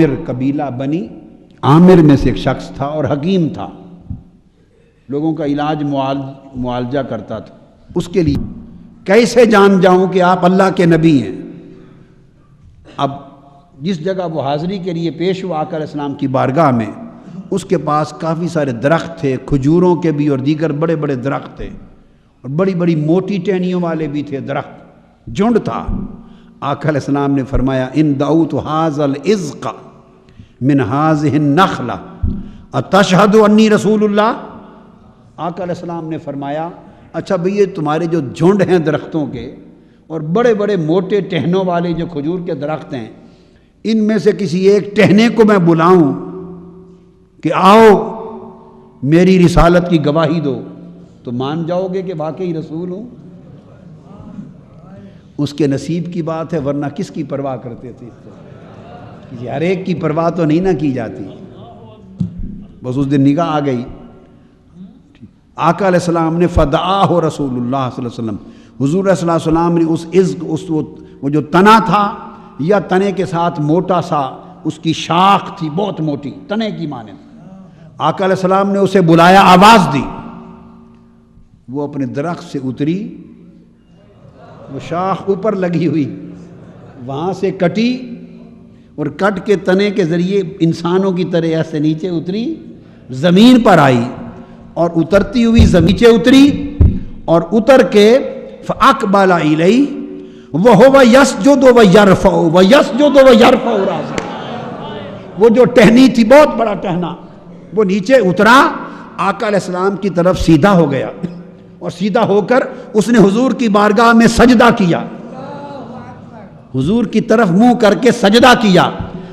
عامر قبیلہ بنی عامر میں سے ایک شخص تھا اور حکیم تھا، لوگوں کا علاج معالجہ کرتا تھا۔ اس کے لیے کیسے جان جاؤں کہ آپ اللہ کے نبی ہیں؟ اب جس جگہ وہ حاضری کے لیے پیش ہوا آقا علیہ السلام کی بارگاہ میں، اس کے پاس کافی سارے درخت تھے، کھجوروں کے بھی اور دیگر بڑے بڑے درخت تھے، اور بڑی بڑی موٹی ٹہنیوں والے بھی تھے، درخت جھنڈ تھا۔ آقا علیہ السلام نے فرمایا ان دعوت ھذا العزق من ھذہ النخلہ اتشہد انی رسول اللہ۔ آقا علیہ السلام نے فرمایا اچھا بھئی یہ تمہارے جو جھنڈ ہیں درختوں کے اور بڑے بڑے موٹے ٹہنوں والے جو کھجور کے درخت ہیں، ان میں سے کسی ایک ٹہنے کو میں بلاؤں کہ آؤ میری رسالت کی گواہی دو، تو مان جاؤ گے کہ واقعی رسول ہوں؟ اس کے نصیب کی بات ہے، ورنہ کس کی پرواہ کرتے تھے؟ کسی ہر ایک کی پرواہ تو نہیں نہ کی جاتی، بس اس دن نگاہ آ گئی۔ آقا علیہ السلام نے فدعاہ رسول اللہ صلی اللہ علیہ وسلم، حضور صلی اللہ علیہ وسلم نے اس عزق، وہ جو تنا تھا یا تنے کے ساتھ موٹا سا اس کی شاخ تھی بہت موٹی، تنے کی مانند، آقا علیہ السلام نے اسے بلایا، آواز دی، وہ اپنے درخت سے اتری، وہ شاخ اوپر لگی ہوئی وہاں سے کٹی اور کٹ کے تنے کے ذریعے انسانوں کی طرح ایسے نیچے اتری، زمین پر آئی اور اترتی ہوئی نیچے اتری اور اتر کے فَأَقْبَلَ إِلَيْهِ وَهُوَ يَسْجُدُ وَيَرْفَعُ وَيَسْجُدُ وَيَرْفَعُ رَأْسَهُ۔ وہ جو ٹہنی تھی بہت بڑا ٹہنا، وہ نیچے اترا، آقا علیہ السلام کی طرف سیدھا ہو گیا اور سیدھا ہو کر اس نے حضور کی بارگاہ میں سجدہ کیا، حضور کی طرف منہ کر کے سجدہ کیا،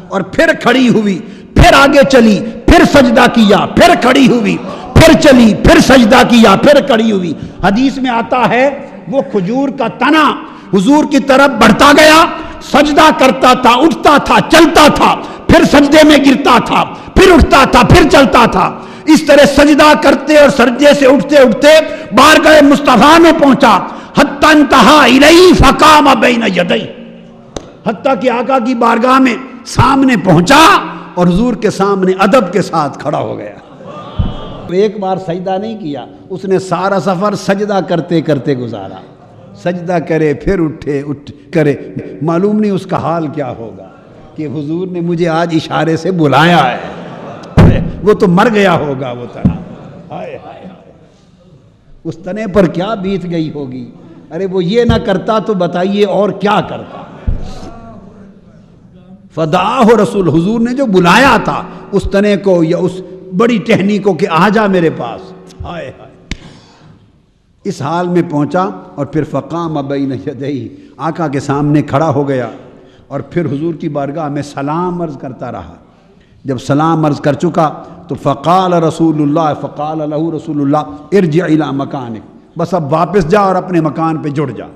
اور پھر کھڑی ہوئی، پھر آگے چلی، پھر سجدہ کیا، پھر کھڑی ہوئی، پھر چلی، پھر سجدہ کیا، پھر کھڑی ہوئی۔ حدیث میں آتا ہے وہ کھجور کا تنا حضور کی طرف بڑھتا گیا، سجدہ کرتا تھا، اٹھتا تھا، چلتا تھا، پھر سجدے میں گرتا تھا، پھر اٹھتا تھا، پھر چلتا تھا۔ اس طرح سجدہ کرتے اور سجدے سے اٹھتے اٹھتے بارگاہ مصطفیٰ میں پہنچا، حتی انتہا الیہ فقام بین یدیہ، حتیٰ کہ آقا کی بارگاہ میں سامنے پہنچا اور حضور کے سامنے ادب کے ساتھ کھڑا ہو گیا۔ ایک بار سجدہ نہیں کیا، اس نے سارا سفر سجدہ کرتے کرتے گزارا، سجدہ کرے پھر اٹھے کرے، معلوم نہیں اس کا حال کیا ہوگا کہ حضور نے مجھے آج اشارے سے بلایا ہے، وہ تو مر گیا ہوگا وہ تنا، ہائے ہائے اس تنے پر کیا بیت گئی ہوگی۔ ارے وہ یہ نہ کرتا تو بتائیے اور کیا کرتا۔ فدعاہ رسول، حضور نے جو بلایا تھا اس تنے کو یا اس بڑی ٹہنی کو کہ آ جا میرے پاس، ہائے ہائے، اس حال میں پہنچا اور پھر فقام بین یدیہ، آقا کے سامنے کھڑا ہو گیا اور پھر حضور کی بارگاہ میں سلام عرض کرتا رہا۔ جب سلام عرض کر چکا تو فقال رسول اللہ، فقال لہ رسول اللہ ارجع الی مکانک، بس اب واپس جا اور اپنے مکان پہ جڑ جا،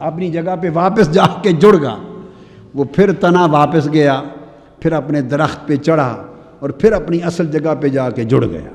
اپنی جگہ پہ واپس جا کے جڑ گا۔ وہ پھر تنا واپس گیا، پھر اپنے درخت پہ چڑھا اور پھر اپنی اصل جگہ پہ جا کے جڑ گیا۔